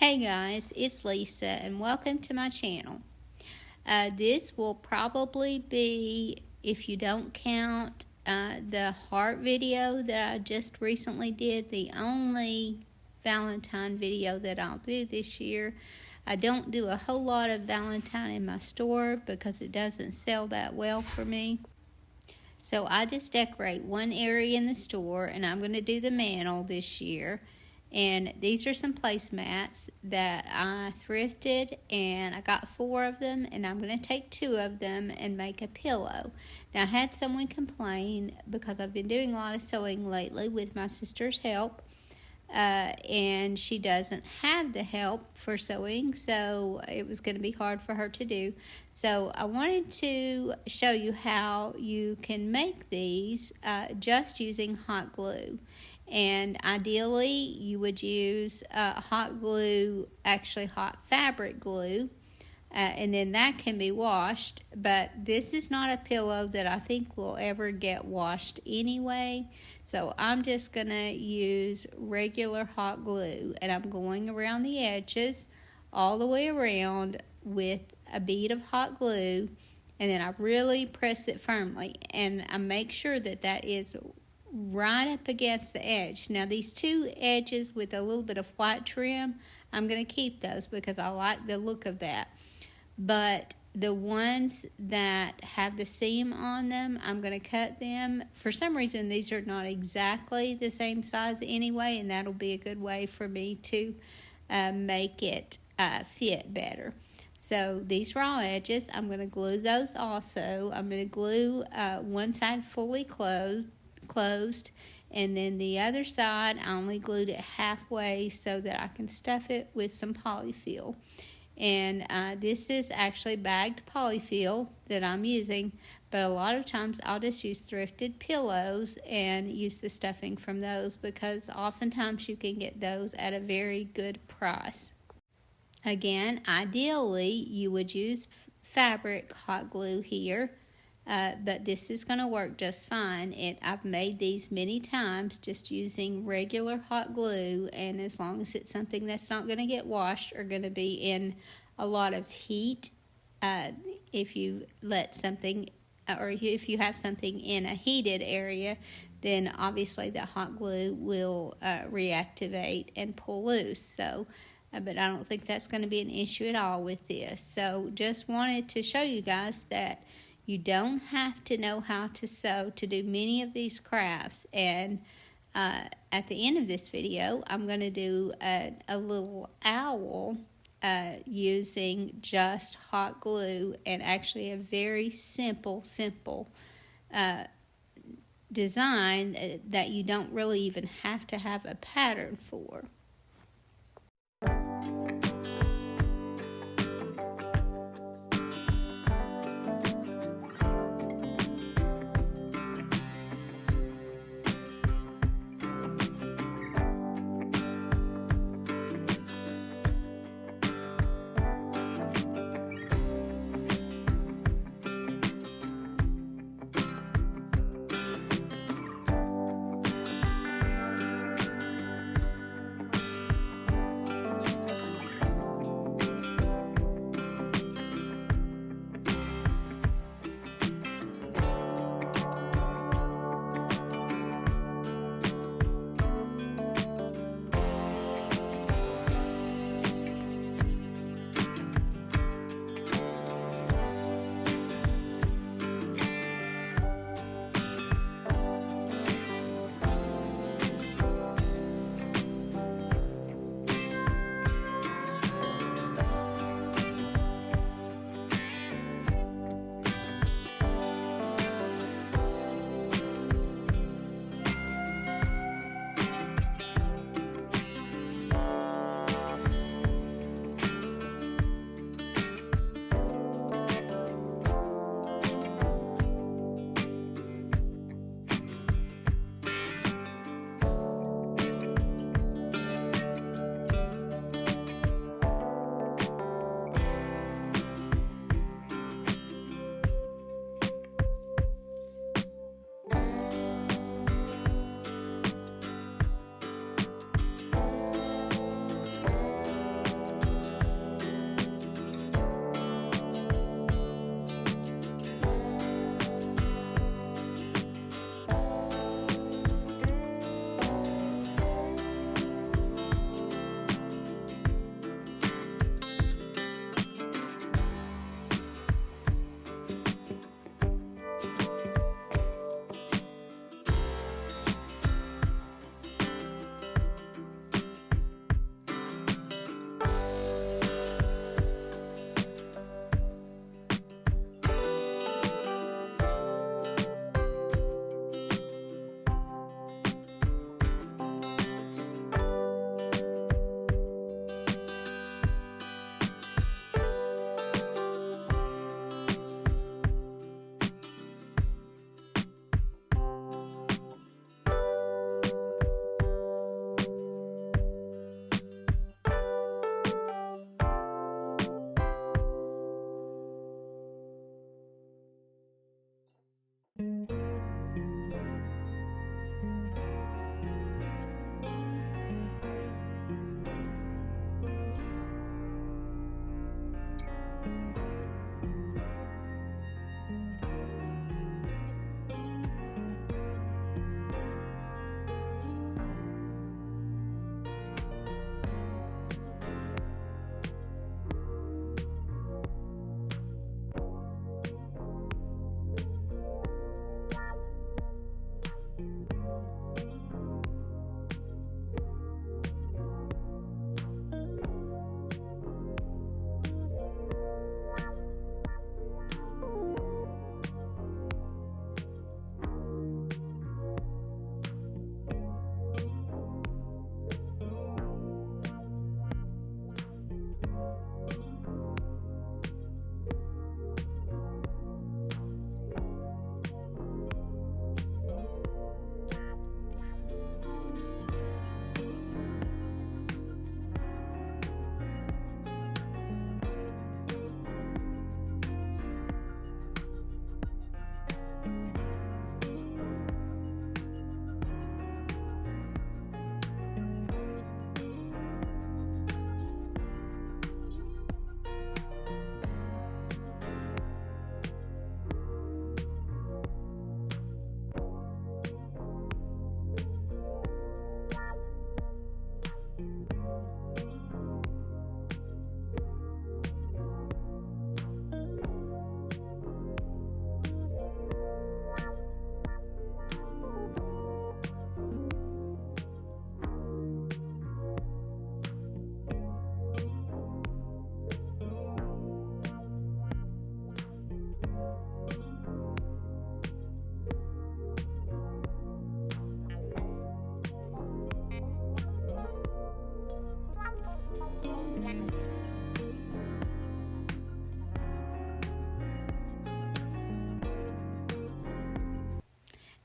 Hey guys, it's Lisa and welcome to my channel. This will probably be, if you don't count the heart video that I just recently did, the only Valentine video that I'll do this year. I don't do a whole lot of Valentine in my store because it doesn't sell that well for me. So I just decorate one area in the store, and I'm going to do the mantle this year. And these are some placemats that I thrifted, and I got 4 of them, and I'm going to take 2 of them and make a pillow. Now, I had someone complain because I've been doing a lot of sewing lately with my sister's help, and she doesn't have the help for sewing, so it was going to be hard for her to do. So I wanted to show you how you can make these just using hot glue. And ideally, you would use hot glue, actually hot fabric glue, and then that can be washed. But this is not a pillow that I think will ever get washed anyway. So I'm just going to use regular hot glue, and I'm going around the edges all the way around with a bead of hot glue, and then I really press it firmly, and I make sure that that is right up against the edge. Now these 2 edges with a little bit of white trim, I'm going to keep those because I like the look of that. But the ones that have the seam on them, I'm going to cut them. For some reason, these are not exactly the same size anyway, and that'll be a good way for me to make it fit better. So these raw edges, I'm going to glue those also. I'm going to glue one side fully closed, and then the other side I only glued it halfway so that I can stuff it with some polyfill. And this is actually bagged polyfill that I'm using, but a lot of times I'll just use thrifted pillows and use the stuffing from those because oftentimes you can get those at a very good price. Again, ideally you would use fabric hot glue here. But this is going to work just fine. I've made these many times just using regular hot glue, and as long as it's something that's not going to get washed or going to be in a lot of heat, if you let something, or if you have something in a heated area, then obviously the hot glue will reactivate and pull loose. So, but I don't think that's going to be an issue at all with this. So just wanted to show you guys that you don't have to know how to sew to do many of these crafts. And at the end of this video, I'm going to do a little owl using just hot glue, and actually a very simple design that you don't really even have to have a pattern for.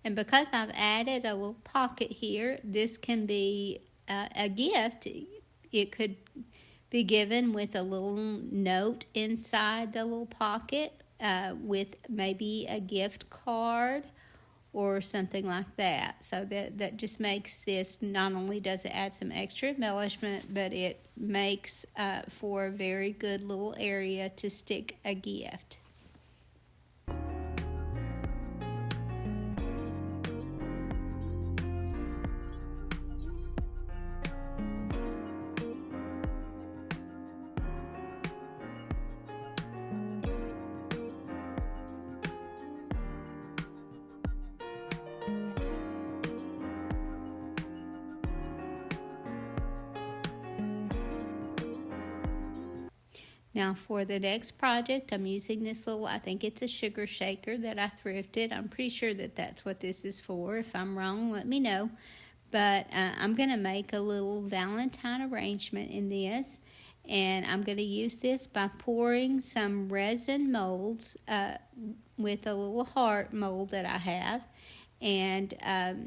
And because I've added a little pocket here, this can be a gift. It could be given with a little note inside the little pocket with maybe a gift card or something like that. So that just makes this, not only does it add some extra embellishment, but it makes for a very good little area to stick a gift. Now for the next project, I'm using this little, I think it's a sugar shaker that I thrifted. I'm pretty sure that that's what this is for. If I'm wrong, let me know. But I'm going to make a little Valentine arrangement in this. And I'm going to use this by pouring some resin molds with a little heart mold that I have. And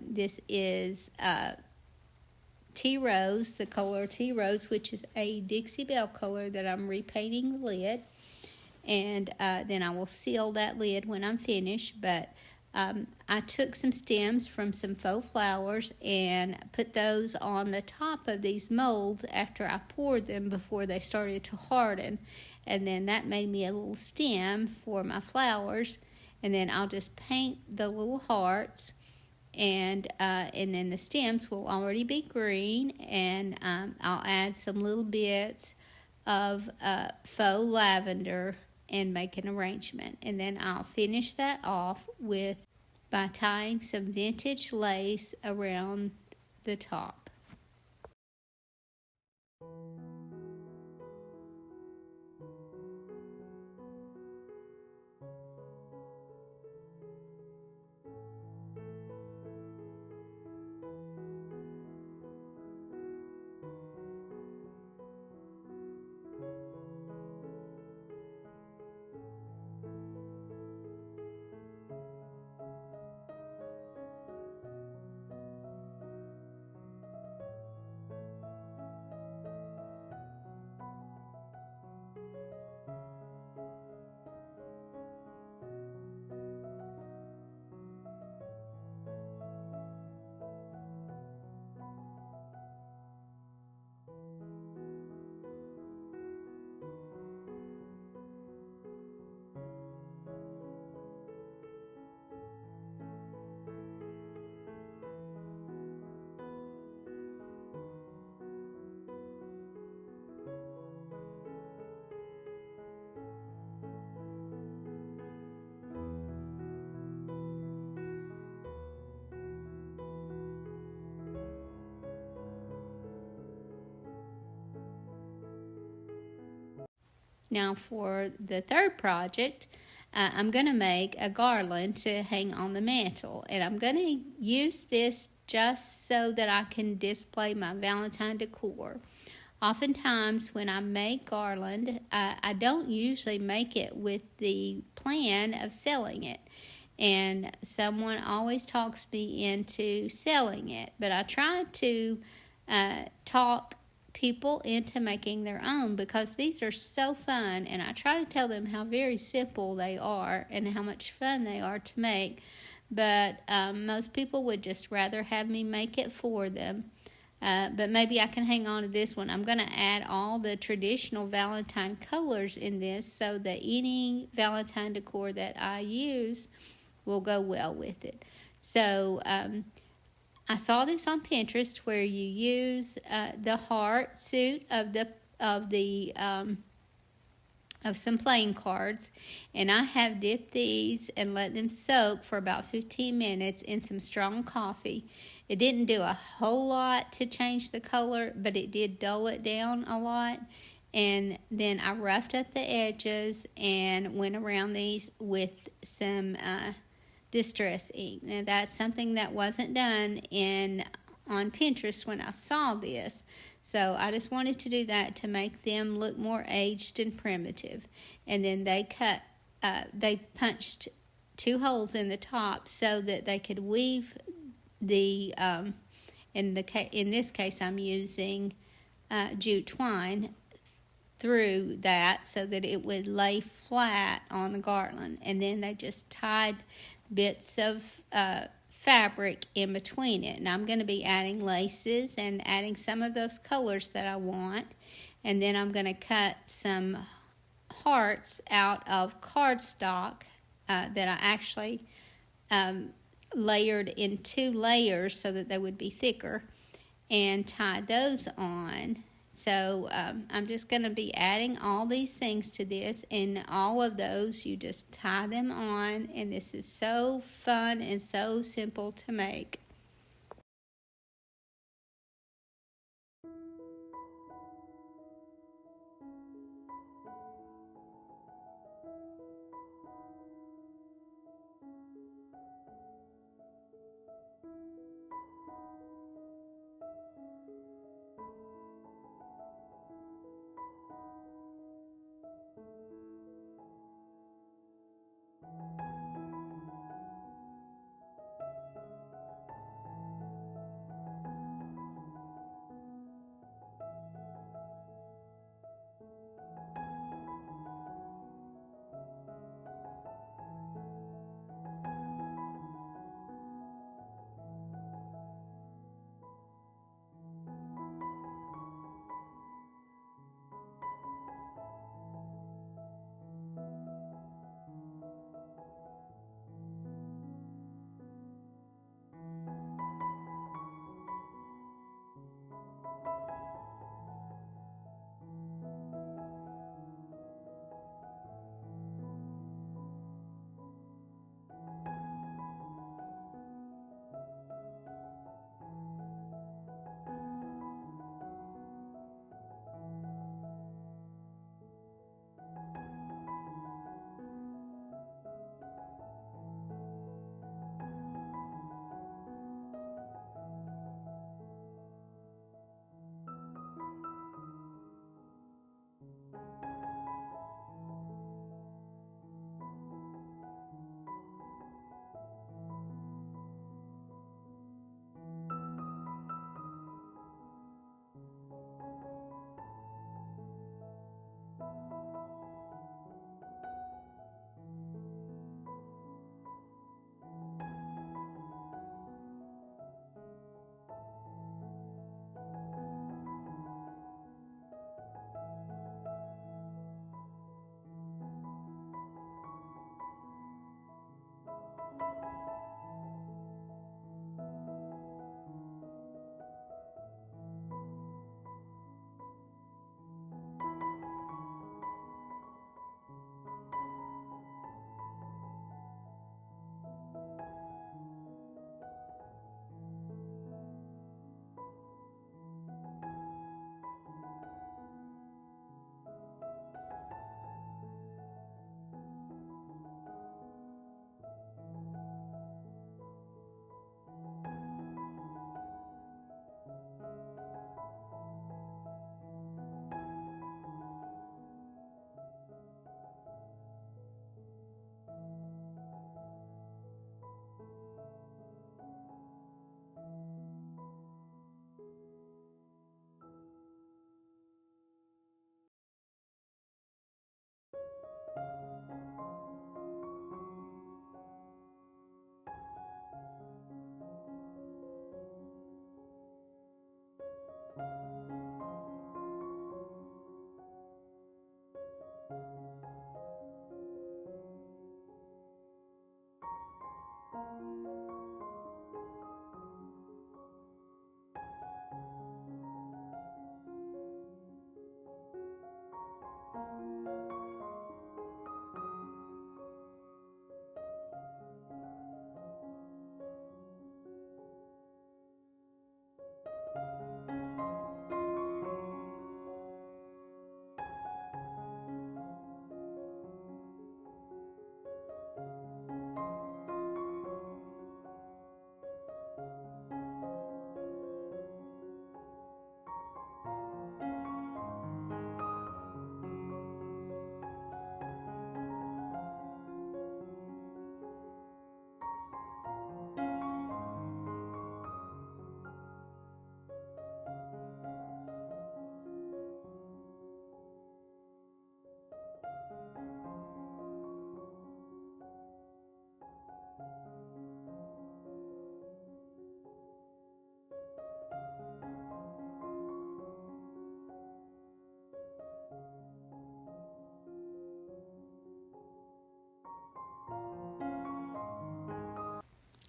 this is Tea Rose, the color Tea Rose, which is a Dixie Belle color that I'm repainting the lid. And then I will seal that lid when I'm finished. But I took some stems from some faux flowers and put those on the top of these molds after I poured them before they started to harden. And then that made me a little stem for my flowers. And then I'll just paint the little hearts. And then the stems will already be green, and I'll add some little bits of faux lavender and make an arrangement. And then I'll finish that off by tying some vintage lace around the top. Now for the third project, I'm going to make a garland to hang on the mantle. And I'm going to use this just so that I can display my Valentine decor. Oftentimes when I make garland, I don't usually make it with the plan of selling it. And someone always talks me into selling it. But I try to talk people into making their own because these are so fun, and I try to tell them how very simple they are and how much fun they are to make, but most people would just rather have me make it for them. But maybe I can hang on to this one. I'm going to add all the traditional Valentine colors in this so that any Valentine decor that I use will go well with it. So I saw this on Pinterest where you use the heart suit of some playing cards, and I have dipped these and let them soak for about 15 minutes in some strong coffee. It didn't do a whole lot to change the color, but it did dull it down a lot. And then I roughed up the edges and went around these with some distress ink. Now that's something that wasn't done on Pinterest when I saw this. So I just wanted to do that to make them look more aged and primitive. And then they punched 2 holes in the top so that they could weave the in this case I'm using jute twine through that so that it would lay flat on the garland, and then they just tied bits of fabric in between it. And I'm going to be adding laces and adding some of those colors that I want, and then I'm going to cut some hearts out of cardstock that I actually layered in 2 layers so that they would be thicker, and tie those on. So I'm just going to be adding all these things to this, and all of those you just tie them on, and this is so fun and so simple to make.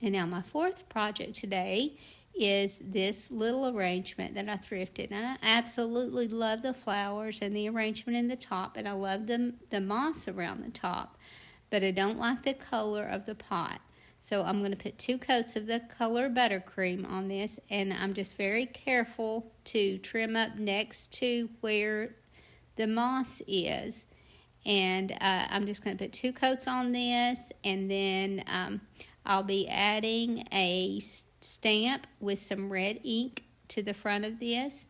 And now my fourth project today is this little arrangement that I thrifted. And I absolutely love the flowers and the arrangement in the top, and I love the moss around the top, but I don't like the color of the pot. So I'm going to put 2 coats of the color buttercream on this, and I'm just very careful to trim up next to where the moss is. And I'm just going to put 2 coats on this, and then I'll be adding a stamp with some red ink to the front of this.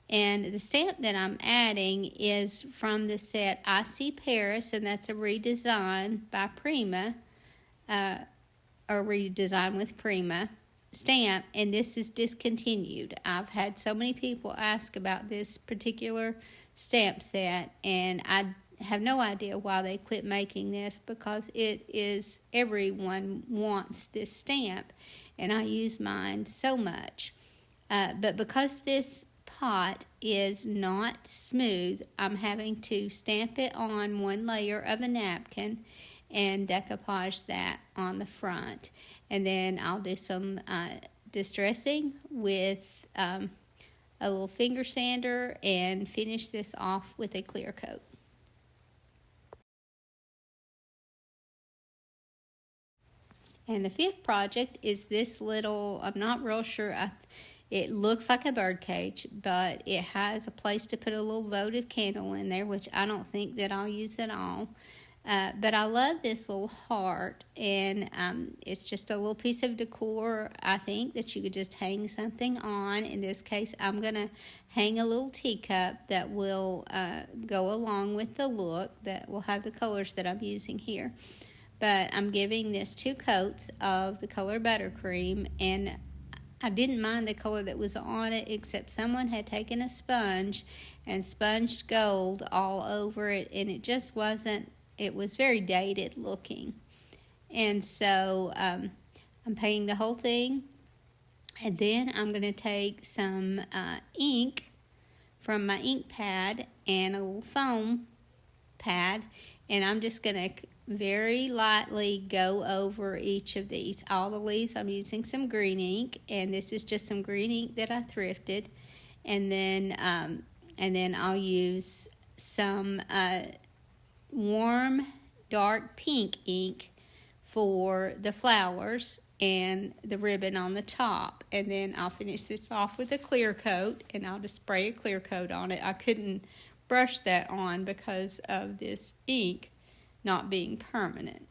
And the stamp that I'm adding is from the set I See Paris, and that's a redesign by Prima, or redesign with Prima stamp, and this is discontinued. I've had so many people ask about this particular stamp set, and I have no idea why they quit making this, because everyone wants this stamp, and I use mine so much. But because this pot is not smooth, I'm having to stamp it on one layer of a napkin and decoupage that on the front. And then I'll do some distressing with a little finger sander and finish this off with a clear coat. And the fifth project is this little, I'm not real sure, it looks like a bird cage, but it has a place to put a little votive candle in there, which I don't think that I'll use at all. But I love this little heart, and it's just a little piece of decor, I think, that you could just hang something on. In this case, I'm going to hang a little teacup that will go along with the look, that will have the colors that I'm using here. But I'm giving this 2 coats of the color buttercream, and I didn't mind the color that was on it, except someone had taken a sponge and sponged gold all over it, and it just wasn't, it was very dated looking. And so I'm painting the whole thing, and then I'm going to take some ink from my ink pad and a little foam pad, and I'm just going to very lightly go over each of these. All the leaves, I'm using some green ink, and this is just some green ink that I thrifted. And then I'll use some warm dark pink ink for the flowers and the ribbon on the top. And then I'll finish this off with a clear coat, and I'll just spray a clear coat on it. I couldn't brush that on because of this ink not being permanent.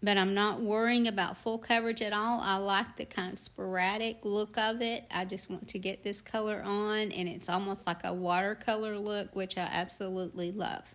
But I'm not worrying about full coverage at all. I like the kind of sporadic look of it. I just want to get this color on, and it's almost like a watercolor look, which I absolutely love.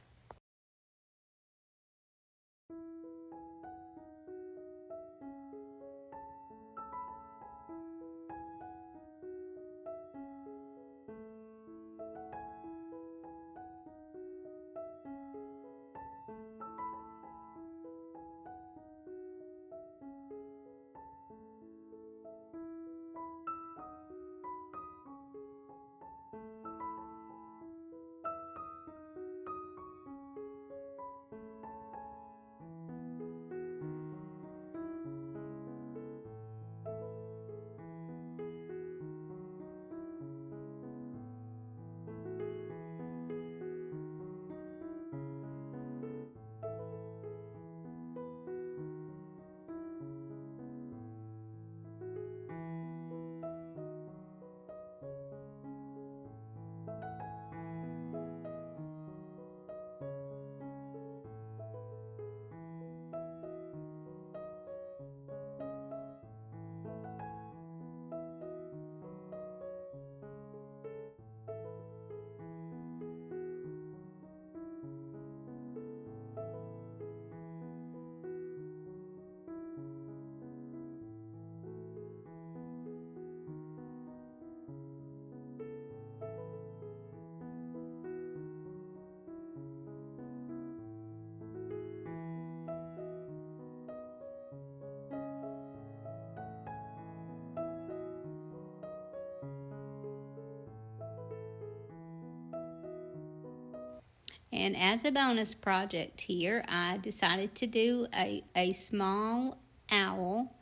And as a bonus project here, I decided to do a small owl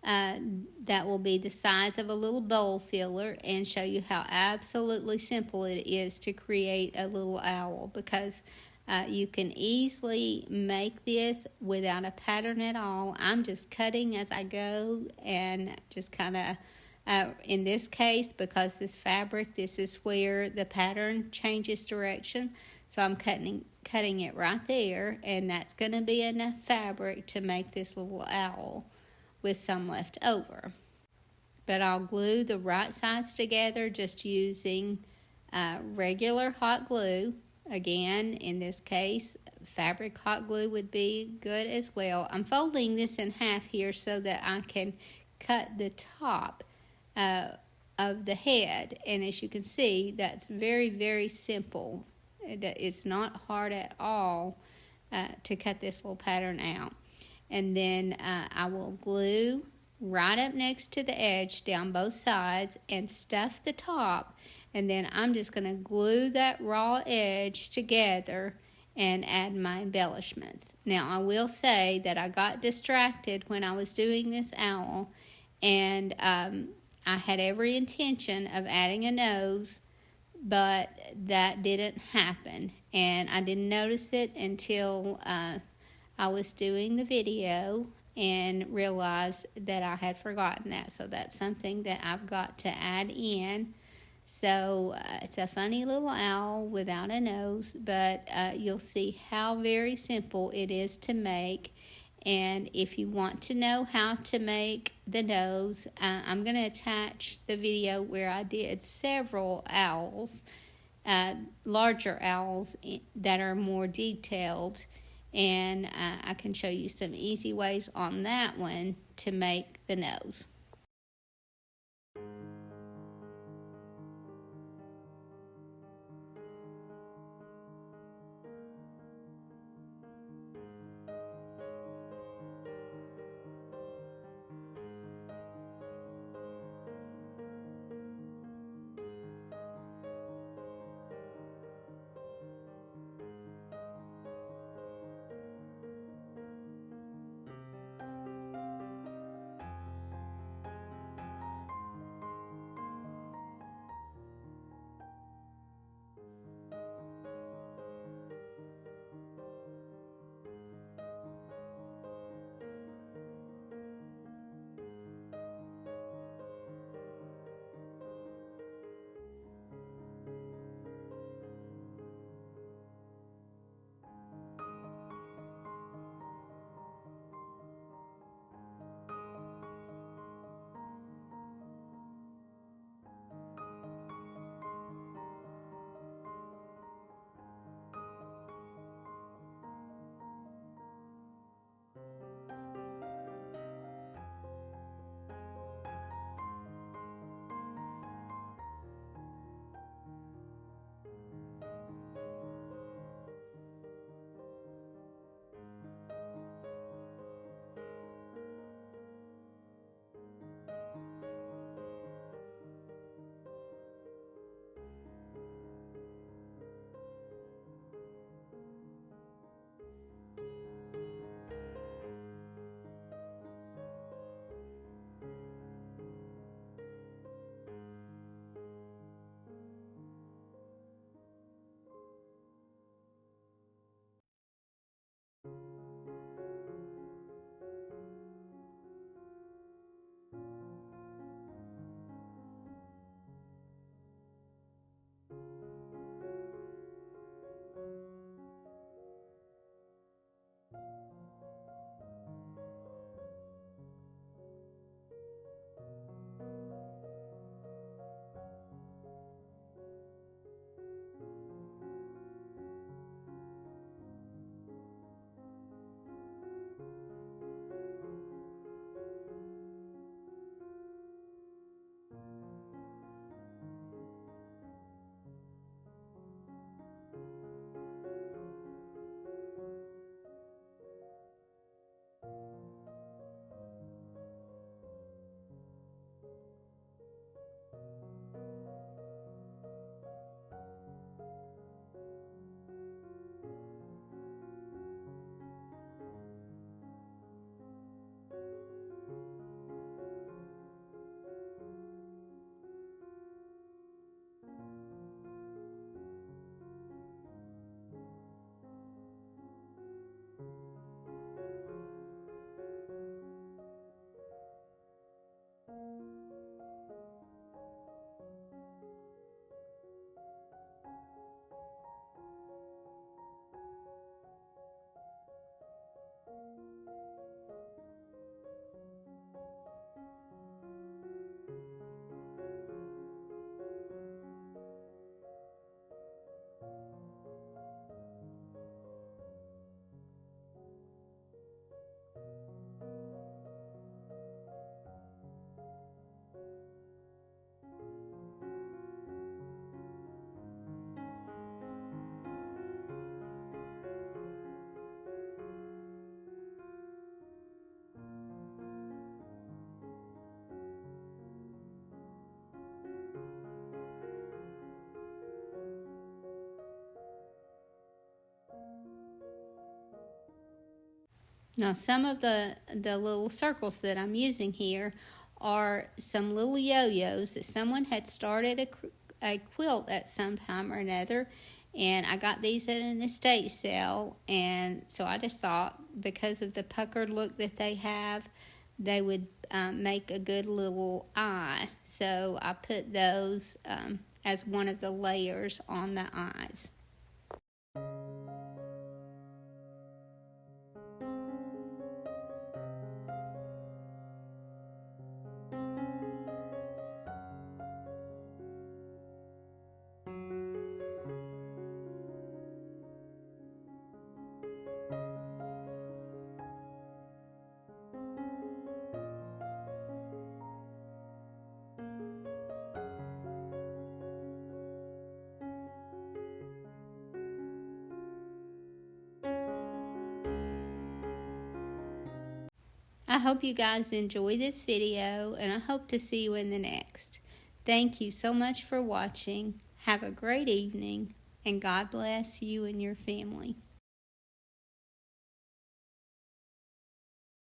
that will be the size of a little bowl filler, and show you how absolutely simple it is to create a little owl, because you can easily make this without a pattern at all. I'm just cutting as I go, and just kind of in this case, because this fabric, this is where the pattern changes direction, so I'm cutting it right there, and that's going to be enough fabric to make this little owl with some left over. But I'll glue the right sides together just using regular hot glue. Again, in this case, fabric hot glue would be good as well. I'm folding this in half here so that I can cut the top of the head, and as you can see, that's very, very simple. It's not hard at all to cut this little pattern out. And then I will glue right up next to the edge down both sides and stuff the top, and then I'm just going to glue that raw edge together and add my embellishments. Now, I will say that I got distracted when I was doing this owl, and I had every intention of adding a nose, but that didn't happen, and I didn't notice it until I was doing the video and realized that I had forgotten that. So that's something that I've got to add in. So it's a funny little owl without a nose, but you'll see how very simple it is to make. And if you want to know how to make the nose, I'm going to attach the video where I did several owls, larger owls that are more detailed, and I can show you some easy ways on that one to make the nose. Now some of the little circles that I'm using here are some little yo-yos that someone had started a quilt at some time or another, and I got these at an estate sale, and so I just thought because of the puckered look that they have, they would make a good little eye. So I put those as one of the layers on the eyes. I hope you guys enjoy this video, and I hope to see you in the next. Thank you so much for watching. Have a great evening, and God bless you and your family.